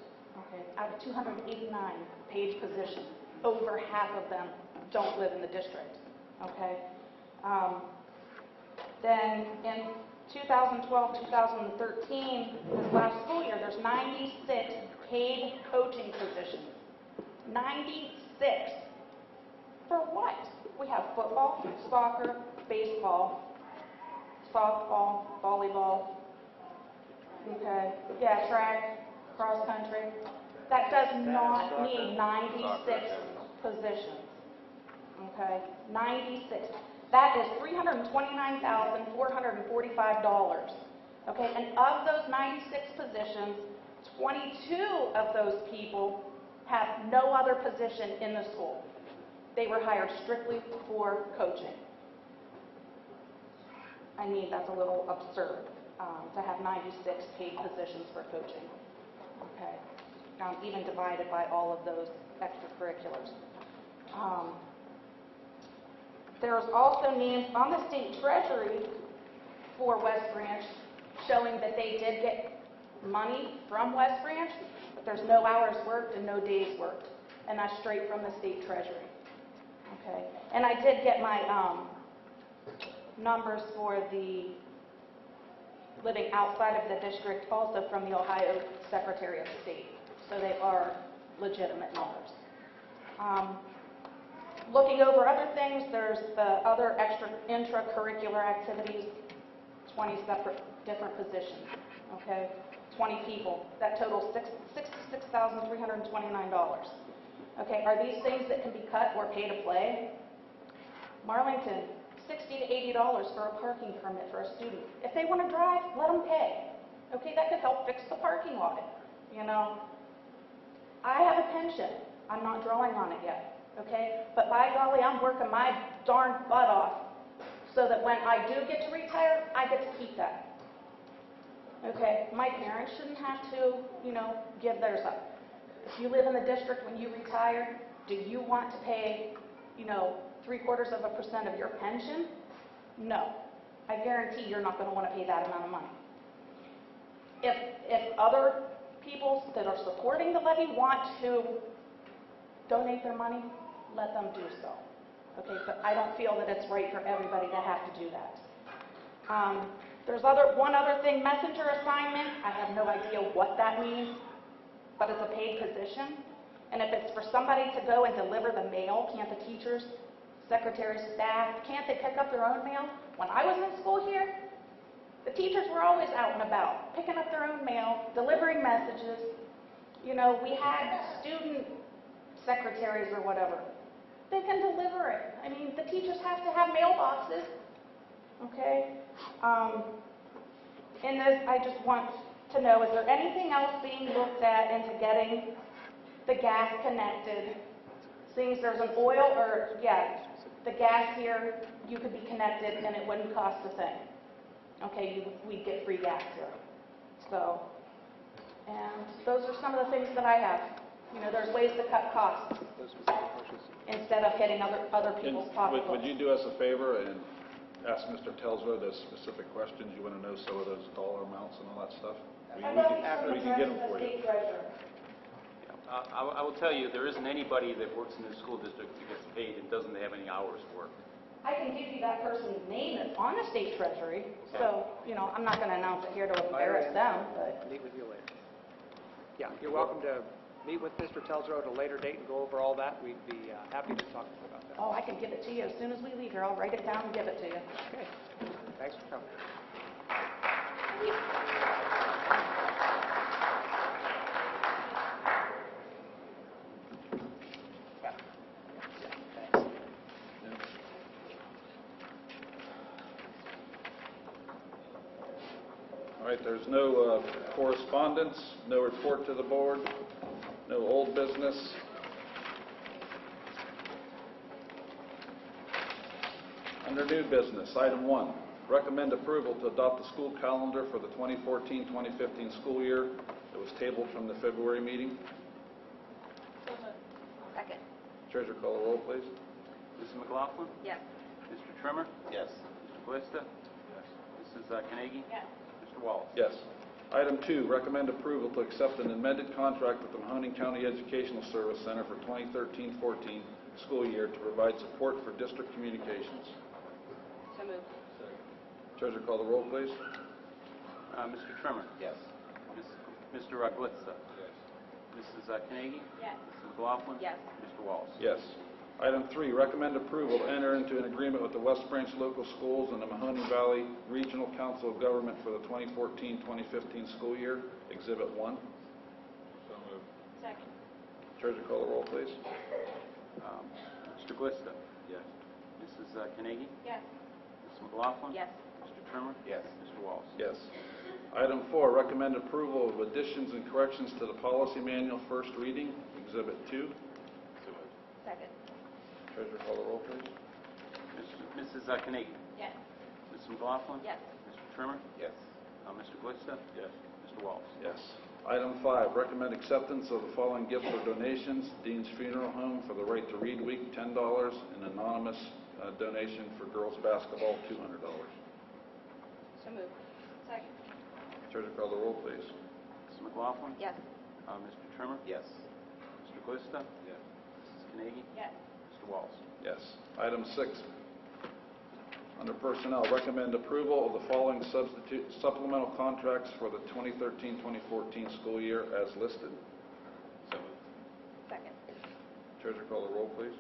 Okay, out of 289 paid positions, over half of them don't live in the district. Okay, then in 2012-2013, this last school year, there's 96 paid coaching positions. 96. For what? We have football, soccer, baseball, softball, volleyball, okay, yeah, track, cross country. That does not need 96 positions, okay? 96. That is $329,445, okay? And of those 96 positions, 22 of those people have no other position in the school. They were hired strictly for coaching. I mean, that's a little absurd to have 96 paid positions for coaching, okay? Even divided by all of those extracurriculars. There's also names on the state treasury for West Branch showing that they did get money from West Branch, but there's no hours worked and no days worked, and that's straight from the state treasury. Okay, and I did get my numbers for the living outside of the district also from the Ohio Secretary of State, so they are legitimate numbers. Looking over other things, there's the other intracurricular activities, 20 separate different positions, okay? 20 people. That totals $66,329. Okay, are these things that can be cut or pay to play? Marlington, $60 to $80 for a parking permit for a student. If they want to drive, let them pay. Okay, that could help fix the parking lot, you know. I have a pension. I'm not drawing on it yet. Okay, but by golly, I'm working my darn butt off so that when I do get to retire, I get to keep that. Okay, my parents shouldn't have to, you know, give theirs up. If you live in the district when you retire, do you want to pay, you know, 0.75% of your pension? No. I guarantee you're not going to want to pay that amount of money. If other people that are supporting the levy want to donate their money, let them do so. Okay, but I don't feel that it's right for everybody to have to do that. There's one other thing, messenger assignment. I have no idea what that means, but it's a paid position. And if it's for somebody to go and deliver the mail, can't the teachers, secretaries, staff, can't they pick up their own mail? When I was in school here, the teachers were always out and about, picking up their own mail, delivering messages. You know, we had student secretaries or whatever. They can deliver it. I mean, the teachers have to have mailboxes. Okay? And I just want to know, is there anything else being looked at into getting the gas connected? Seeing there's an oil or, yeah, the gas here, you could be connected and it wouldn't cost a thing. Okay, we'd get free gas here. So, and those are some of the things that I have. You know, there's ways to cut costs instead of hitting other people's pocketbooks. Would you do us a favor and ask Mr. Telsrow those specific questions? You want to know some of those dollar amounts and all that stuff? We can get them for you. I will tell you, there isn't anybody that works in the school district that gets paid and doesn't have any hours worked. I can give you that person's name that's on the state treasury, so, you know, I'm not going to announce it here to embarrass them, but... Meet with you later. Yeah, you're welcome to meet with Mr. Telsrow at a later date and go over all that. We'd be happy to talk to you about that. Oh, I can give it to you as soon as we leave here. I'll write it down and give it to you. Okay. Thanks for coming. All right, there's no correspondence, no report to the board, no old business. Under new business, item 1, recommend approval to adopt the school calendar for the 2014-2015 school year that was tabled from the February meeting. Second. Treasurer call the roll, please. Mrs. McLaughlin? Yes. Mr. Trimmer? Yes. Mr. Glista? Yes. Mrs. Carnegie? Yes. Mr. Wallace? Yes. Item 2, recommend approval to accept an amended contract with the Mahoning County Educational Service Center for 2013-14 school year to provide support for district communications. So moved. Treasurer call the roll, please. Mr. Trimmer? Yes. Mr. Glitza? Yes. Mrs. Carnegie? Yes. Mrs. McLaughlin? Yes. Mr. Wallace? Yes. Item 3, recommend approval to enter into an agreement with the West Branch Local Schools and the Mahoning Valley Regional Council of Government for the 2014-2015 school year, Exhibit 1. So moved. Second. Treasurer call the roll, please. Mr. Glitza? Yes. Mrs. Carnegie? Yes. Mrs. McLaughlin? Yes. Mr. Trimmer? Yes. Mr. Wallace? Yes. Item 4, recommend approval of additions and corrections to the policy manual, first reading, Exhibit 2. So moved. Second. Treasurer call the roll, please. Mrs. Carnegie? Yes. Mrs. McLaughlin? Yes. Mr. Trimmer? Yes. Mr. Glitza? Yes. Mr. Wallace? Yes. Item 5, recommend acceptance of the following gifts or donations. Dean's Funeral Home for the Right to Read Week, $10, and anonymous donation for girls basketball, $200. So moved. Second. Treasurer call the roll, please. Mrs. McLaughlin? Yes. Mr. Trimmer? Yes. Mr. Glitza? Yes. Mrs. Carnegie? Yes. Mr. Wallace? Yes. Item 6, under personnel, recommend approval of the following supplemental contracts for the 2013-2014 school year as listed. So moved. Second. Treasurer call the roll, please.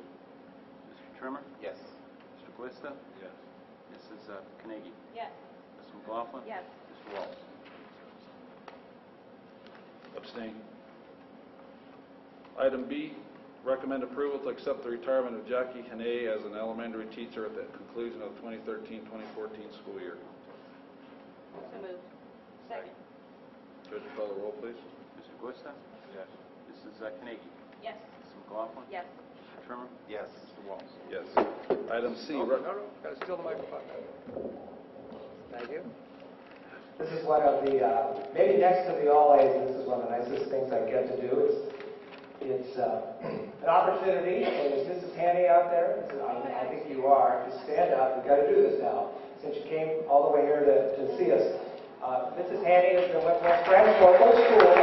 Mr. Trimmer? Yes. Mr. Glitza? Yes. Mrs. Carnegie? Yes. Mrs. McLaughlin? Yes. Mr. Wallace? Abstain. Item B, recommend approval to accept the retirement of Jackie Hane as an elementary teacher at the conclusion of the 2013-2014 school year. So moved. Second. Treasurer call the roll, please. Mr. Glitza? Yes. Mrs. Carnegie? Yes. Mrs. McLaughlin? Yes. Mr. Trimmer? Yes. Mr. Wallace? Yes. Item C, No, got to steal the microphone. Thank you. This is one of the, maybe next to the all A's, this is one of the nicest things I get to do. It's an opportunity, and is Mrs. Haney out there? I think you are. Just stand up. We've got to do this now, since you came all the way here to see us. Mrs. Haney is the West Branch Local School.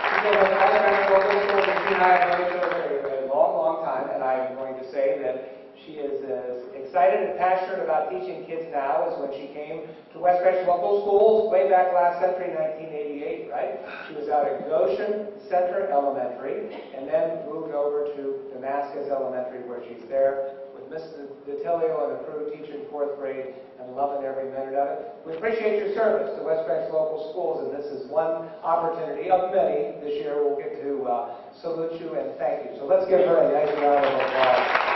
She's been with West Branch Local School, and she and I have known each other for a long, long time, and I'm going to say that she is as excited and passionate about teaching kids now as when she came to West Branch Local Schools way back last century, 1988, right? She was out at Goshen Center Elementary and then moved over to Damascus Elementary, where she's there with Mrs. DiTilio and the crew teaching 4th grade and loving every minute of it. We appreciate your service to West Branch Local Schools, and this is one opportunity of many this year we'll get to salute you and thank you. So let's give her a nice round of applause.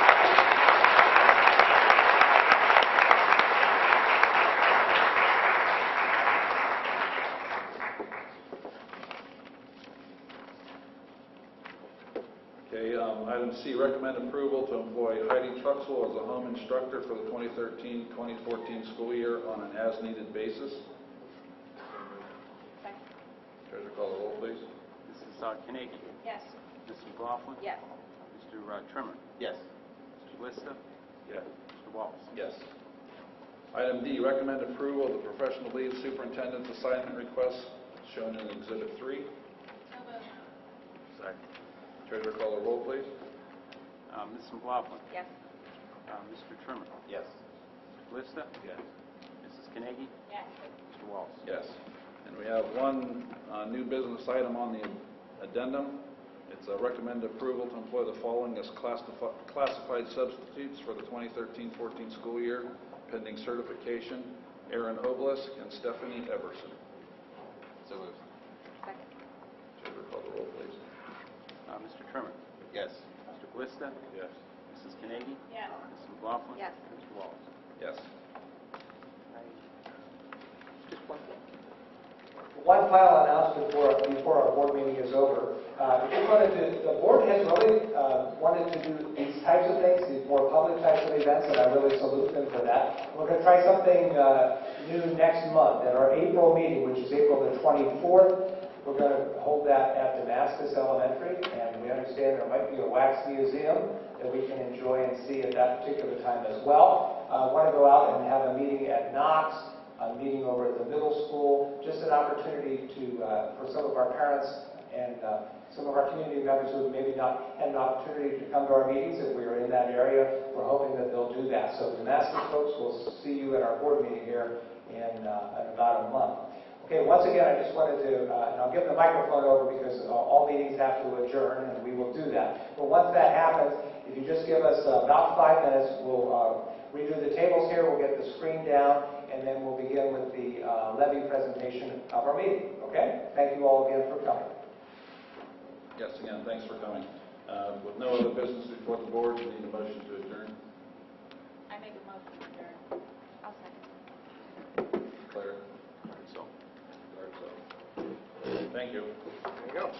Item C, recommend approval to employ Heidi Truxell as a home instructor for the 2013-2014 school year on an as-needed basis. Second. Treasurer call the roll, please. Mrs. Carnegie? Yes. Mrs. McLaughlin? Yes. Mr. Trimmer? Yes. Mr. Glitza? Yes. Mr. Wallace? Yes. Item D, recommend approval of the professional lead superintendent's assignment request shown in Exhibit 3. So moved. Second. Treasurer call the roll, please. Mrs. McLaughlin? Yes. Mr. Trimmer? Yes. Mr. Glitza? Yes. Mrs. Carnegie? Yes. Mr. Wallace? Yes. And we have one new business item on the addendum. It's a recommended approval to employ the following as classified substitutes for the 2013-14 school year, pending certification: Aaron Obelisk and Stephanie Everson. So moved. Second. Treasurer call the roll, please. Mr. Trimmer? Yes. Mr. Glitza? Yes. Mrs. Carnegie? Yes. Mrs. McLaughlin? Yes. Mr. Wallace? Yes. Just one thing. One final announcement before our board meeting is over. The board has really wanted to do these types of things, these more public types of events, and I really salute them for that. We're going to try something new next month at our April meeting, which is April the 24th. We're going to hold that at Damascus Elementary, and we understand there might be a wax museum that we can enjoy and see at that particular time as well. I want to go out and have a meeting at Knox, a meeting over at the middle school, just an opportunity to for some of our parents and some of our community members who have maybe not had an opportunity to come to our meetings, if we are in that area, we're hoping that they'll do that. So Damascus folks, we'll see you at our board meeting here in about a month. Okay, once again, I just wanted to, and I'll give the microphone over because all meetings have to adjourn, and we will do that. But once that happens, if you just give us about 5 minutes, we'll redo the tables here, we'll get the screen down, and then we'll begin with the levy presentation of our meeting. Okay? Thank you all again for coming. Yes, again, thanks for coming. With no other business before the board, we need a motion to adjourn. I make a motion to adjourn. I'll second. Claire? So. Thank you. There you go.